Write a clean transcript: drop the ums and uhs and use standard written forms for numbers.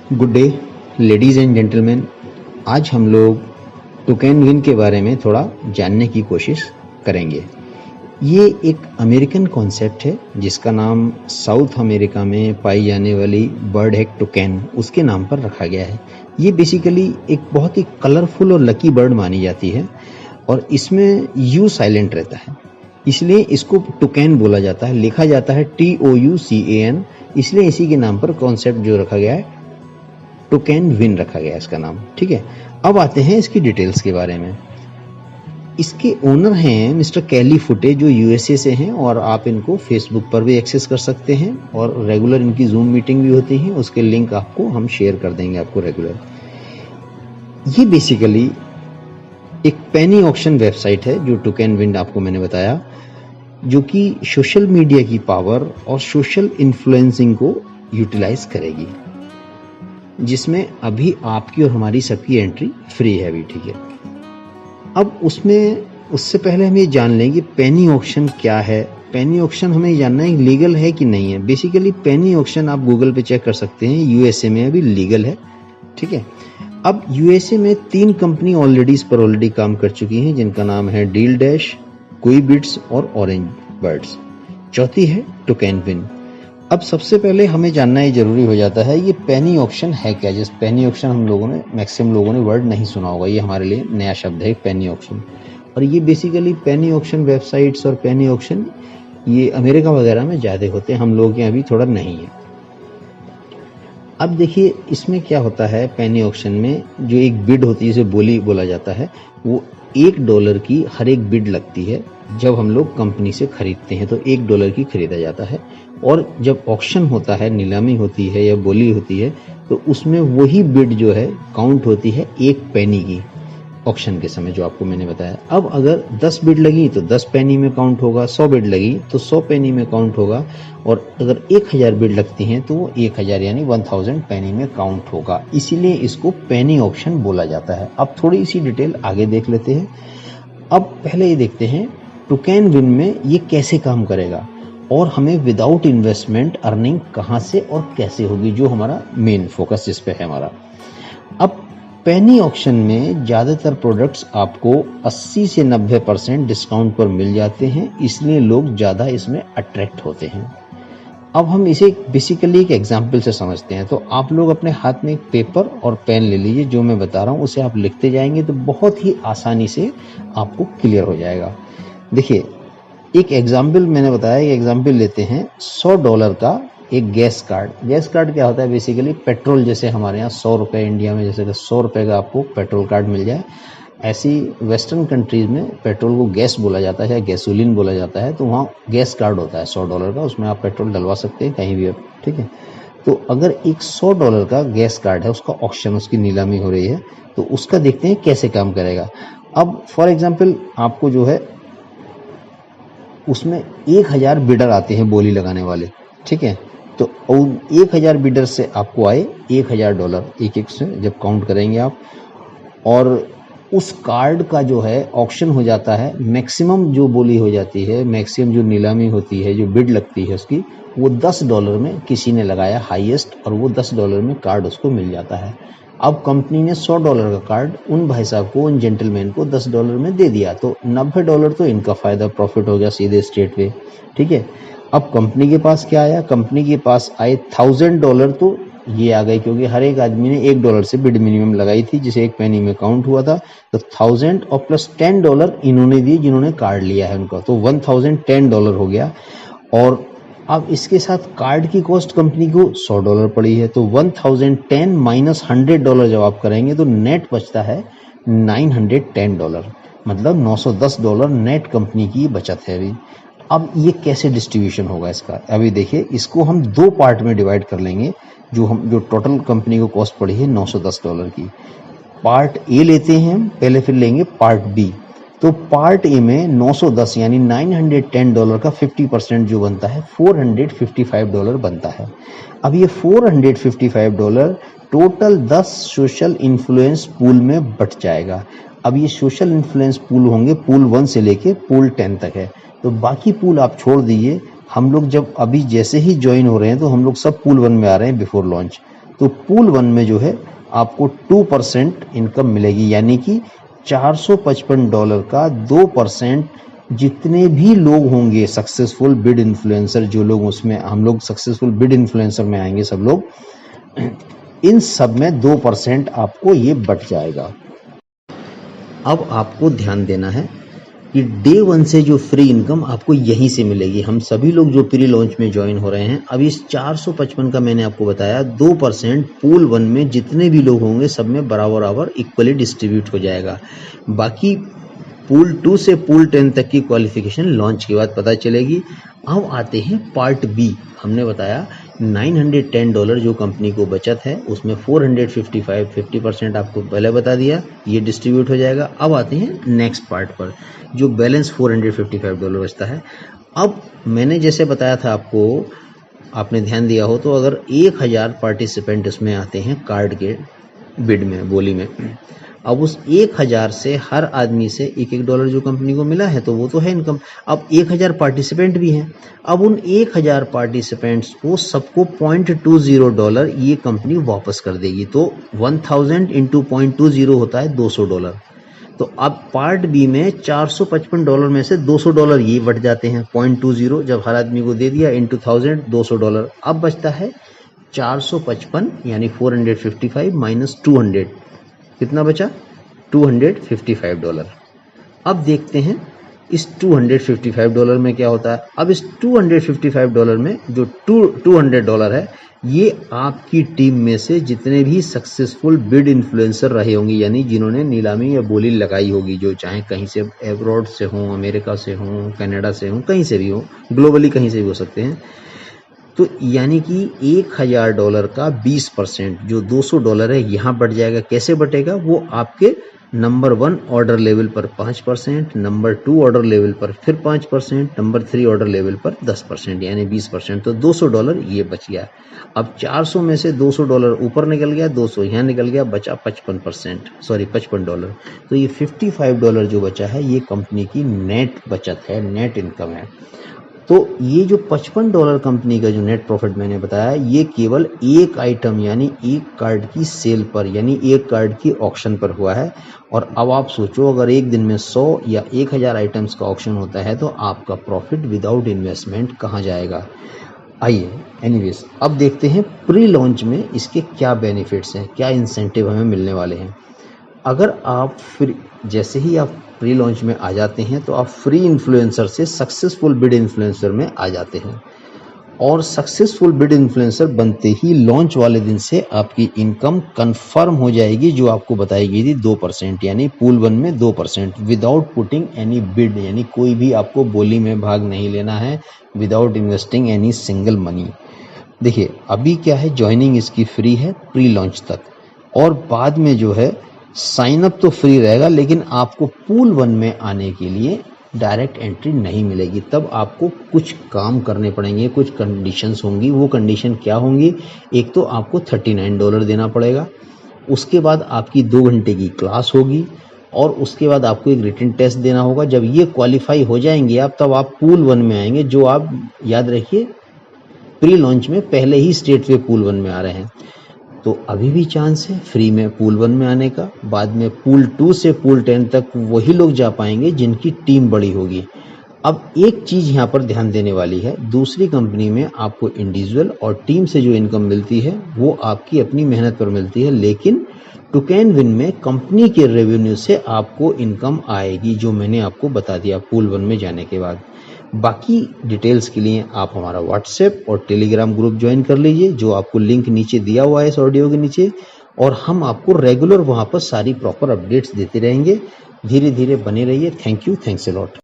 Good day ladies and gentleman. आज हम लोग टोकन विन के बारे में थोड़ा जानने की कोशिश करेंगे। ये एक अमेरिकन कॉन्सेप्ट है जिसका नाम साउथ अमेरिका में पाई जाने वाली बर्ड है टोकन, उसके नाम पर रखा गया है। ये बेसिकली एक बहुत ही कलरफुल और लकी बर्ड मानी जाती है और इसमें यू साइलेंट रहता है, इसलिए इसको टोकन बोला जाता है। लिखा जाता है TOUCAN, इसलिए इसी के नाम पर कॉन्सेप्ट जो रखा गया है टोकन विन रखा गया इसका नाम। ठीक है, अब आते हैं इसकी डिटेल्स के बारे में। इसके ओनर हैं मिस्टर कैली फुटे जो USA से हैं और आप इनको फेसबुक पर भी एक्सेस कर सकते हैं और रेगुलर इनकी जूम मीटिंग भी होती है, उसके लिंक आपको हम शेयर कर देंगे आपको रेगुलर। ये बेसिकली एक पेनी ऑक्शन वेबसाइट है जो टोकन विन आपको मैंने बताया, जो कि सोशल मीडिया की पावर और सोशल इन्फ्लुएंसिंग को यूटिलाइज करेगी, जिसमें अभी आपकी और हमारी सबकी एंट्री फ्री है अभी। ठीक है, अब उससे पहले हम ये जान लें कि पेनी ऑक्शन क्या है। पेनी ऑक्शन हमें जानना है लीगल है कि नहीं है। बेसिकली पेनी ऑक्शन आप गूगल पे चेक कर सकते हैं, USA में अभी लीगल है। ठीक है, अब USA में 3 कंपनी ऑलरेडी काम कर चुकी हैं, जिनका नाम है डील डैश, क्विबिट्स और ऑरेंज बर्ड्स। चौथी है टोकन विन। अब सबसे पहले हमें जानना ही जरूरी हो जाता है ये पेनी ऑक्शन है क्या। जिस पेनी ऑक्शन हम लोगों ने मैक्सिमम लोगों ने वर्ड नहीं सुना होगा, ये हमारे लिए नया शब्द है पेनी ऑक्शन। और ये बेसिकली पेनी ऑक्शन वेबसाइट्स और पेनी ऑक्शन ये अमेरिका वगैरह में ज़्यादा होते हैं, हम लोग यहाँ अभी थोड़ा नहीं है। अब देखिए इसमें क्या होता है, पेनी ऑक्शन में जो एक बिड होती है जिसे बोली बोला जाता है, वो $1 की हर एक बिड लगती है। जब हम लोग कंपनी से खरीदते हैं तो $1 की खरीदा जाता है, और जब ऑक्शन होता है, नीलामी होती है या बोली होती है, तो उसमें वही बिड जो है काउंट होती है 1 पेनी की ऑक्शन के समय, जो आपको मैंने बताया। अब अगर 10 बिड लगी तो 10 पेनी में काउंट होगा, 100 बिड लगी तो 100 पेनी में काउंट होगा, और अगर 1000 बिड लगती हैं तो वो 1000 यानी 1000 पेनी में काउंट होगा। इसीलिए इसको पेनी ऑक्शन बोला जाता है। अब थोड़ी सी डिटेल आगे देख लेते हैं। अब पहले ये देखते हैं टोकन विन में ये कैसे काम करेगा और हमें विदाउट इन्वेस्टमेंट अर्निंग कहाँ से और कैसे होगी, जो हमारा मेन फोकस इस पे है हमारा। अब पेनी ऑक्शन में ज़्यादातर प्रोडक्ट्स आपको 80 से 90% डिस्काउंट पर मिल जाते हैं, इसलिए लोग ज़्यादा इसमें अट्रैक्ट होते हैं। अब हम इसे बेसिकली एक एग्जाम्पल से समझते हैं। तो आप लोग अपने हाथ में एक पेपर और पेन ले लीजिए, जो मैं बता रहा हूँ उसे आप लिखते जाएंगे तो बहुत ही आसानी से आपको क्लियर हो जाएगा। देखिए एक एग्जाम्पल मैंने बताया, एक एग्जाम्पल लेते हैं $100 का एक गैस कार्ड। गैस कार्ड क्या होता है, बेसिकली पेट्रोल, जैसे हमारे यहाँ 100 रुपये इंडिया में जैसे कि 100 रुपये का आपको पेट्रोल कार्ड मिल जाए, ऐसी वेस्टर्न कंट्रीज में पेट्रोल को गैस बोला जाता है या गैसोलीन बोला जाता है, तो वहाँ गैस कार्ड होता है $100 का, उसमें आप पेट्रोल डलवा सकते हैं कहीं भी। ठीक है, तो अगर एक $100 का गैस कार्ड है, उसका ऑक्शन, उसकी नीलामी हो रही है, तो उसका देखते हैं कैसे काम करेगा। अब फॉर एग्जाम्पल आपको जो है उसमें 1000 बिडर आते हैं बोली लगाने वाले। ठीक है, तो 1000 बिडर से आपको आए $1000 एक से जब काउंट करेंगे आप, और उस कार्ड का जो है ऑक्शन हो जाता है, मैक्सिमम जो बोली हो जाती है, मैक्सिमम जो नीलामी होती है, जो बिड लगती है उसकी, वो $10 में किसी ने लगाया हाईएस्ट, और वो $10 में कार्ड उसको मिल जाता है। अब कंपनी ने $100 का कार्ड उन भाई साहब को, उन जेंटलमैन को $10 में दे दिया, तो $90 तो इनका फायदा, प्रॉफिट हो गया सीधे स्ट्रेट वे। ठीक है, अब कंपनी के पास क्या आया, कंपनी के पास आए $1000, तो ये आ गए क्योंकि हर एक आदमी ने $1 से बिड मिनिमम लगाई थी, जिसे 1 पेनी में काउंट हुआ था, तो 1000 और प्लस $10 इन्होंने दिए जिन्होंने कार्ड लिया है उनका, तो $1010 हो गया। और अब इसके साथ कार्ड की कॉस्ट कंपनी को $100 पड़ी है, तो 1010 माइनस $100 जब आप करेंगे तो नेट बचता है $910, मतलब $910 नेट कंपनी की बचत है अभी। अब ये कैसे डिस्ट्रीब्यूशन होगा इसका, अभी देखिए इसको हम 2 पार्ट में डिवाइड कर लेंगे। जो टोटल कंपनी को कॉस्ट पड़ी है $910 की, पार्ट ए लेते हैं हम पहले, फिर लेंगे पार्ट बी। तो पार्ट ए में 910 यानी $910 का 50% जो बनता है $455 बनता है। अब ये $455 टोटल 10 सोशल इन्फ्लुएंस पूल में बट जाएगा। अब ये सोशल इन्फ्लुएंस पूल होंगे, पूल 1 से लेके पूल 10 तक है, तो बाकी पूल आप छोड़ दीजिए। हम लोग जब अभी जैसे ही ज्वाइन हो रहे हैं तो हम लोग सब पूल 1 में आ रहे हैं बिफोर लॉन्च, तो पूल 1 में जो है आपको 2% इनकम मिलेगी, यानी कि $455 का 2% जितने भी लोग होंगे सक्सेसफुल बिड इन्फ्लुएंसर, जो लोग उसमें, हम लोग सक्सेसफुल बिड इन्फ्लुएंसर में आएंगे सब लोग, इन सब में 2% आपको ये बट जाएगा। अब आपको ध्यान देना है कि डे 1 से जो फ्री इनकम आपको यहीं से मिलेगी। हम सभी लोग जो प्री लॉन्च में ज्वाइन हो रहे हैं, अब इस 455 का मैंने आपको बताया 2% पूल 1 में जितने भी लोग होंगे सब में बराबर इक्वली डिस्ट्रीब्यूट हो जाएगा। बाकी पूल 2 से पूल 10 तक की क्वालिफिकेशन लॉन्च के बाद पता चलेगी। अब आते हैं पार्ट बी। हमने बताया $910 जो कंपनी को बचत है, उसमें 455 50% आपको पहले बता दिया, ये डिस्ट्रीब्यूट हो जाएगा। अब आते हैं नेक्स्ट पार्ट पर, जो बैलेंस $455 बचता है। अब मैंने जैसे बताया था आपको, आपने ध्यान दिया हो तो, अगर 1000 पार्टिसिपेंट इसमें आते हैं कार्ड के बिड में, बोली में, अब उस 1000 से हर आदमी से $1 जो कंपनी को मिला है तो वो तो है इनकम। अब 1000 पार्टिसिपेंट भी हैं, अब उन 1000 पार्टिसिपेंट्स को सबको $0.20 ये कंपनी वापस कर देगी। तो 1000 इंटू $0.20 होता है $200। तो अब पार्ट बी में $455 में से $200 ये बट जाते हैं, 0.20 जब हर आदमी को दे दिया, इंटू 1000 $200। अब बचता है 455 यानी 455 माइनस 200, कितना बचा? $255। अब देखते हैं इस $255 में क्या होता है। अब इस $255 में जो $200 है, ये आपकी टीम में से जितने भी सक्सेसफुल बिड इन्फ्लुएंसर रहे होंगे, यानी जिन्होंने नीलामी या बोली लगाई होगी, जो चाहे कहीं से, एब्रॉड से हों, अमेरिका से हों, कनाडा से हों, कहीं से भी हो, ग्लोबली कहीं से भी हो सकते हैं, तो यानी कि $1000 का 20% जो $200 है यहाँ बढ़ जाएगा। कैसे बटेगा? वो आपके नंबर 1 ऑर्डर लेवल पर 5%, नंबर 2 ऑर्डर लेवल पर फिर 5%, नंबर 3 ऑर्डर लेवल पर 10%, यानी 20%। तो $200 ये बच गया। अब 400 में से $200 ऊपर निकल गया, 200 यहाँ निकल गया, बचा 55%, तो ये $55 जो बचा है, ये कंपनी की नेट बचत है, नेट इनकम है। तो ये जो $55 कंपनी का जो नेट प्रॉफिट मैंने बताया, ये केवल एक आइटम यानी एक कार्ड की सेल पर, यानी एक कार्ड की ऑक्शन पर हुआ है। और अब आप सोचो, अगर एक दिन में 100 या 1000 आइटम्स का ऑक्शन होता है तो आपका प्रॉफिट विदाउट इन्वेस्टमेंट कहाँ जाएगा। आइए, एनीवेज, अब देखते हैं प्री लॉन्च में इसके क्या बेनिफिट्स हैं, क्या इंसेंटिव हमें मिलने वाले हैं। अगर आप जैसे ही आप प्री लॉन्च में आ जाते हैं तो आप फ्री इन्फ्लुएंसर से सक्सेसफुल बिड इन्फ्लुएंसर में आ जाते हैं, और सक्सेसफुल बिड इन्फ्लुएंसर बनते ही लॉन्च वाले दिन से आपकी इनकम कंफर्म हो जाएगी, जो आपको बताई गई थी 2%, यानी पूल 1 में 2%, विदाउट पुटिंग एनी बिड, यानी कोई भी आपको बोली में भाग नहीं लेना है, without investing any single money. देखिए, अभी क्या है, ज्वाइनिंग इसकी फ्री है प्री लॉन्च तक, और बाद में जो है साइन अप तो फ्री रहेगा, लेकिन आपको पूल 1 में आने के लिए डायरेक्ट एंट्री नहीं मिलेगी। तब आपको कुछ काम करने पड़ेंगे, कुछ कंडीशंस होंगी। वो कंडीशन क्या होंगी? एक तो आपको $39 देना पड़ेगा, उसके बाद आपकी 2 घंटे की क्लास होगी, और उसके बाद आपको एक रिटन टेस्ट देना होगा। जब ये क्वालिफाई हो जाएंगे आप, तब आप पूल 1 में आएंगे, जो आप याद रखिए प्री लॉन्च में पहले ही स्टेट वे पूल 1 में आ रहे हैं। तो अभी भी चांस है फ्री में पूल 1 में आने का। बाद में पूल 2 से पूल 10 तक वही लोग जा पाएंगे जिनकी टीम बड़ी होगी। अब एक चीज़ यहाँ पर ध्यान देने वाली है, दूसरी कंपनी में आपको इंडिविजुअल और टीम से जो इनकम मिलती है वो आपकी अपनी मेहनत पर मिलती है, लेकिन टुकैनविन में कंपनी के रेवेन्यू से आपको इनकम आएगी, जो मैंने आपको बता दिया पूल 1 में जाने के बाद। बाकी डिटेल्स के लिए आप हमारा व्हाट्सएप और टेलीग्राम ग्रुप ज्वाइन कर लीजिए, जो आपको लिंक नीचे दिया हुआ है इस ऑडियो के नीचे, और हम आपको रेगुलर वहाँ पर सारी प्रॉपर अपडेट्स देते रहेंगे। धीरे धीरे बने रहिए। Thank you, thanks a lot.